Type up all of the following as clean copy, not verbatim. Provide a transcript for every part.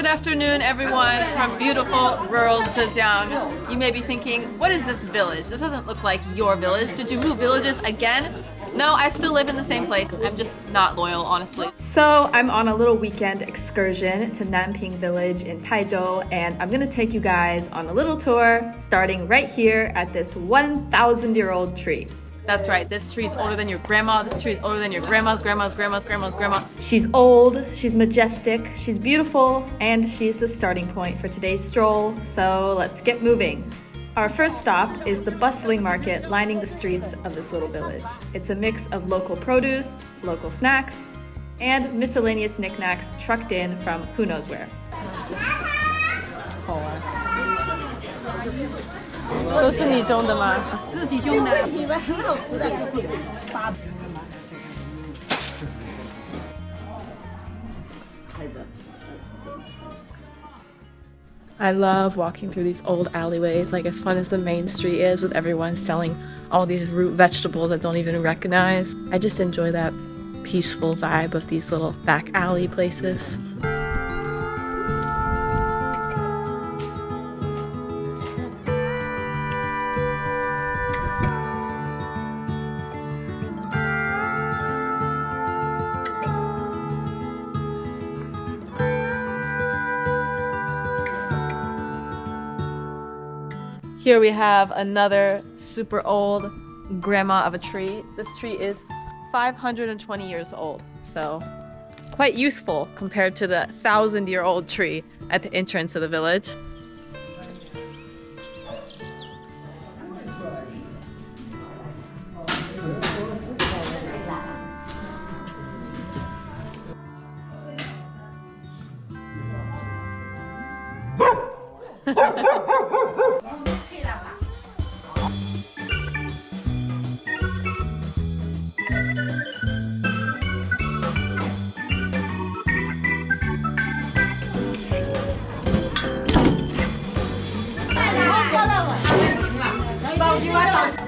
Good afternoon, everyone, from beautiful rural Zhejiang. You may be thinking, what is this village? This doesn't look like your village. Did you move villages again? No, I still live in the same place. I'm just not loyal, honestly. So I'm on a little weekend excursion to Nanping village in Taizhou, and I'm gonna take you guys on a little tour starting right here at this 1,000-year-old tree. That's right, this tree is older than your grandma, this tree is older than your grandma's grandma. She's old, she's majestic, she's beautiful, and she's the starting point for today's stroll, so let's get moving. Our first stop is the bustling market lining the streets of this little village. It's a mix of local produce, local snacks, and miscellaneous knickknacks trucked in from who knows where. 都是你种的吗？自己种的，自己的很好吃的，就发。I love walking through these old alleyways, like as fun as the main street is with everyone selling all these root vegetables that don't even recognize. I just enjoy that peaceful vibe of these little back alley places. Here we have another super old grandma of a tree. This tree is 520 years old, so quite youthful compared to the 1,000-year-old tree at the entrance of the village.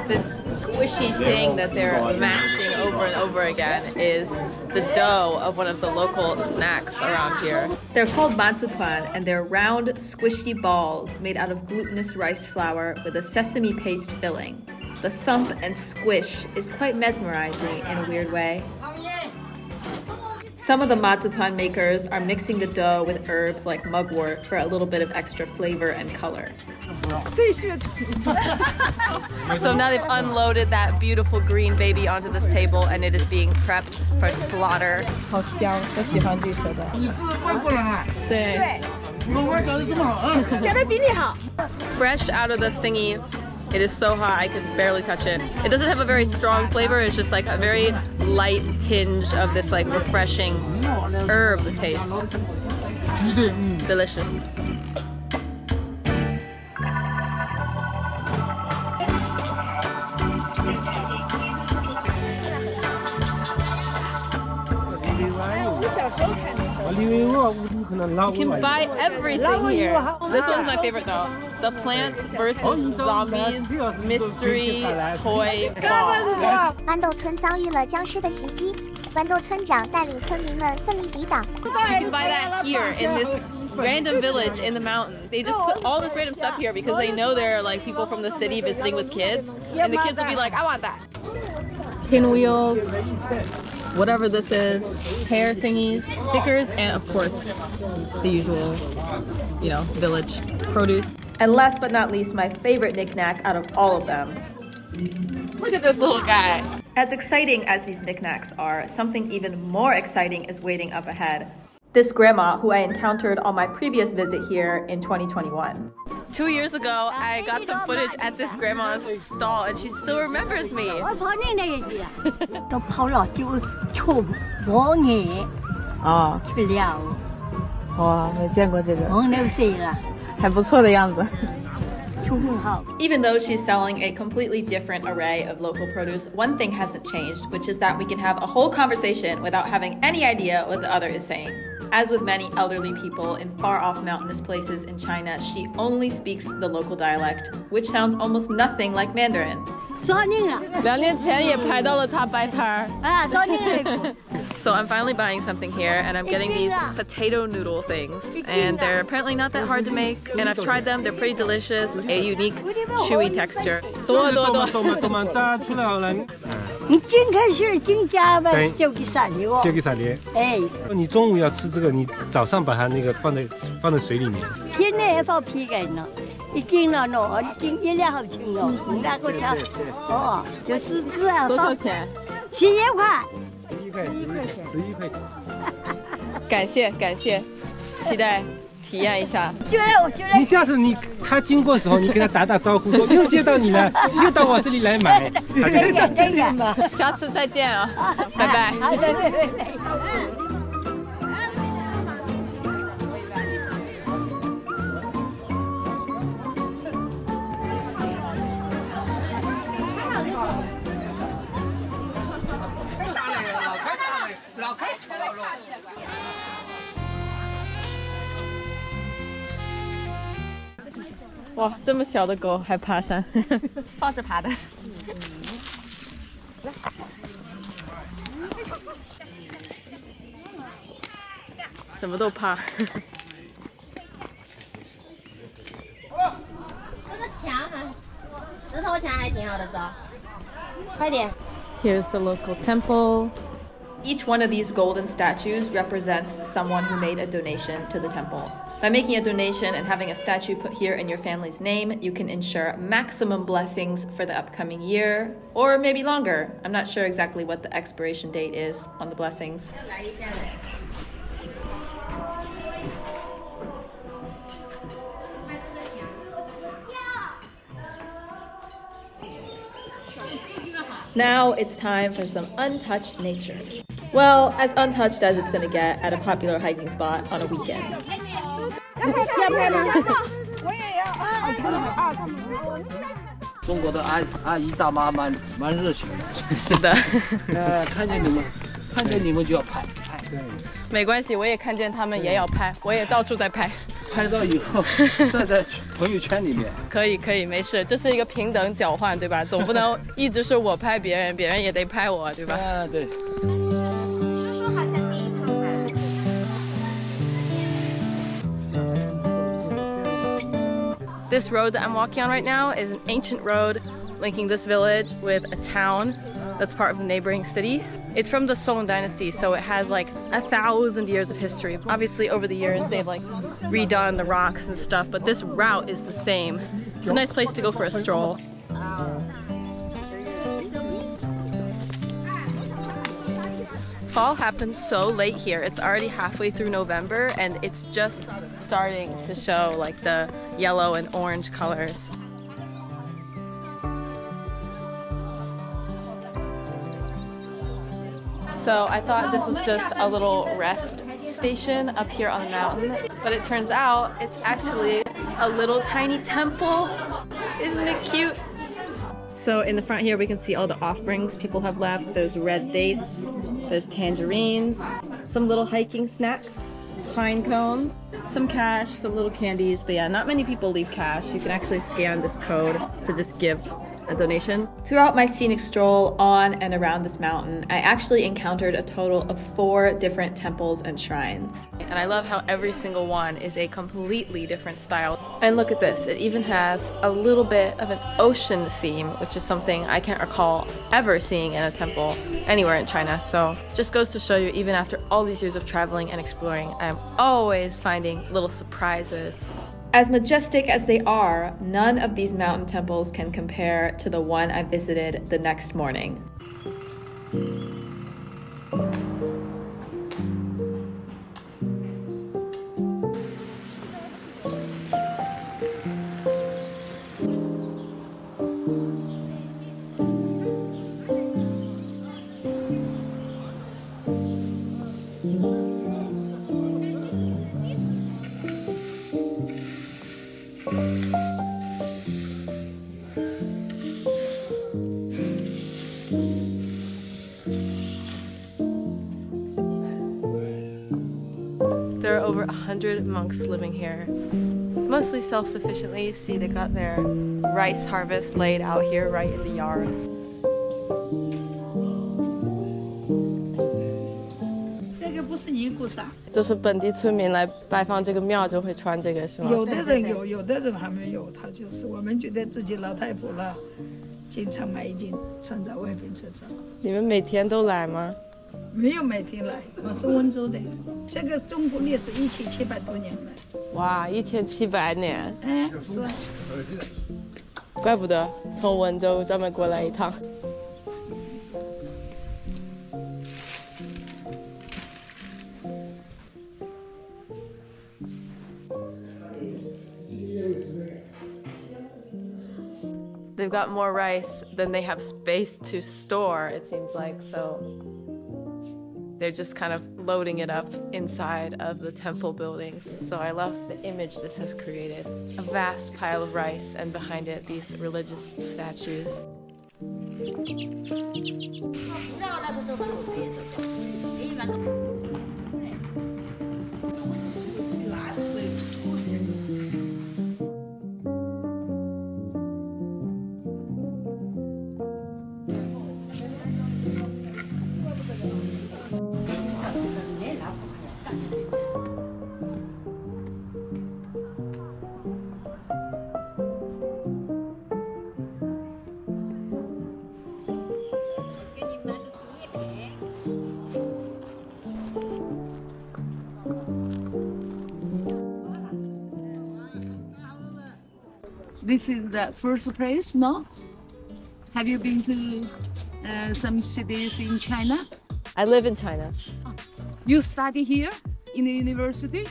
This squishy thing that they're mashing over and over again is the dough of one of the local snacks around here. They're called manzutuan, and they're round, squishy balls made out of glutinous rice flour with a sesame paste filling. The thump and squish is quite mesmerizing in a weird way. Some of the manzutuan makers are mixing the dough with herbs like mugwort for a little bit of extra flavor and color. So now they've unloaded that beautiful green baby onto this table and it is being prepped for slaughter. 好香，我喜欢这个的。你是外国人啊？对。我教的这么好，教的比你好。Fresh out of the thingy. It is so hot I can barely touch it. It doesn't have a very strong flavor, it's just like a very light tinge of this like refreshing herb taste. Delicious. You can buy everything here. This one's my favorite though. The Plants vs. Zombies Mystery Toy Ball. 豌豆村遭遇了僵尸的袭击，豌豆村长带领村民们奋力抵挡。You can buy that here in this random village in the mountains. They just put all this random stuff here because they know there are like people from the city visiting with kids, and the kids will be like, I want that. Pinwheels, whatever this is, hair thingies, stickers, and of course, the usual, you know, village produce. And last but not least, my favorite knickknack out of all of them. Look at this little guy. As exciting as these knickknacks are, something even more exciting is waiting up ahead. This grandma, who I encountered on my previous visit here in 2021. 2 years ago, I got some footage at this grandma's stall and she still remembers me. 我从你那个地都跑了就去摸你啊，去聊。哇，没见过这个。我60岁了，还不错的样子。 Even though she's selling a completely different array of local produce, one thing hasn't changed, which is that we can have a whole conversation without having any idea what the other is saying. As with many elderly people in far-off mountainous places in China, she only speaks the local dialect, which sounds almost nothing like Mandarin. 2年前也拍到了她摆摊儿。啊，少年人。So I'm finally buying something here, and I'm getting these potato noodle things, and they're apparently not that hard to make, and I've tried them. They're pretty delicious, a unique chewy texture. 多炸出来好了。你蒸开水蒸加呗，就给撒粒哦。就给撒粒。哎，你中午要吃这个，你早上把它那个放在水里面。天天也放皮干呢，一斤了喏，一斤1两好斤哦，那个啥，哦，就是这样。多少钱？7块。11块钱。感谢，期待体验一下。你下次他经过的时候，你给他打招呼，说又见到你了，又到我这里来买。对呀，下次再见啊，拜拜。哇，这么小的狗还爬山，抱着爬的。什么都怕。这个墙石头墙还挺好的，走，快点。Here's the local temple. Each one of these golden statues represents someone who made a donation to the temple. By making a donation and having a statue put here in your family's name, you can ensure maximum blessings for the upcoming year, or maybe longer. I'm not sure exactly what the expiration date is on the blessings. Now it's time for some untouched nature. Well, as untouched as it's gonna get at a popular hiking spot on a weekend. 中国的阿姨大妈蛮热情的。是的。看见你们就要拍。对。没关系，我也看见他们也要拍，我也到处在拍。拍到以后晒在朋友圈里面。可以，没事，这是一个平等交换，对吧？总不能一直是我拍别人，别人也得拍我，对吧？对。叔叔好像第一趟吧。This road that I'm walking on right now is an ancient road linking this village with a town that's part of the neighboring city. It's from the Song Dynasty, so it has like 1,000 years of history. Obviously, over the years, they've like redone the rocks and stuff, but this route is the same. It's a nice place to go for a stroll. Fall happens so late here. It's already halfway through November, and it's just starting to show like the yellow and orange colors. So I thought this was just a little rest station up here on the mountain, but it turns out it's actually a little tiny temple. Isn't it cute? So in the front here we can see all the offerings people have left. There's red dates, there's tangerines, some little hiking snacks, pine cones, some cash, some little candies, but yeah, not many people leave cash. You can actually scan this code to just give a donation. Throughout my scenic stroll on and around this mountain, I actually encountered a total of 4 different temples and shrines. And I love how every single one is a completely different style. And look at this, it even has a little bit of an ocean theme, which is something I can't recall ever seeing in a temple anywhere in China. So just goes to show you, even after all these years of traveling and exploring, I'm always finding little surprises. As majestic as they are, none of these mountain temples can compare to the one I visited the next morning. There are over 100 monks living here, mostly self-sufficiently. See, they got their rice harvest laid out here right in the yard. 个不是尼姑纱，就是本地村民来拜访这个庙就会穿这个是吗？有的人有，有的人还没有。他就是我们觉得自己老太婆了，经常买一件穿在外边穿穿。你们每天都来吗？没有每天来，我是温州的。这个中国历史1700多年了。哇，1700年。哎，是。怪不得从温州专门过来一趟。They've got more rice than they have space to store, it seems like, so they're just kind of loading it up inside of the temple buildings. So I love the image this has created. A vast pile of rice, and behind it, these religious statues. This is the first place, no? Have you been to some cities in China? I live in China. You study here in the university?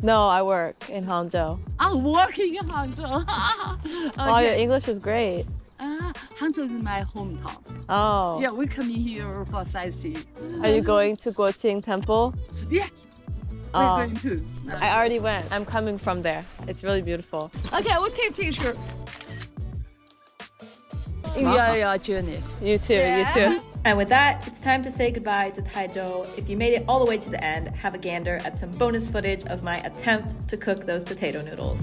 No, I work in Hangzhou. I'm working in Hangzhou. Okay. Wow, your English is great. Hangzhou is my hometown. Oh. Yeah, we come in here for sightseeing. Are you going to Guoqing Temple? Yeah. We're going to. I already went. I'm coming from there. It's really beautiful. Okay, we'll take a picture. Enjoy your journey. You too, you too. And with that, it's time to say goodbye to Taizhou. If you made it all the way to the end, have a gander at some bonus footage of my attempt to cook those potato noodles.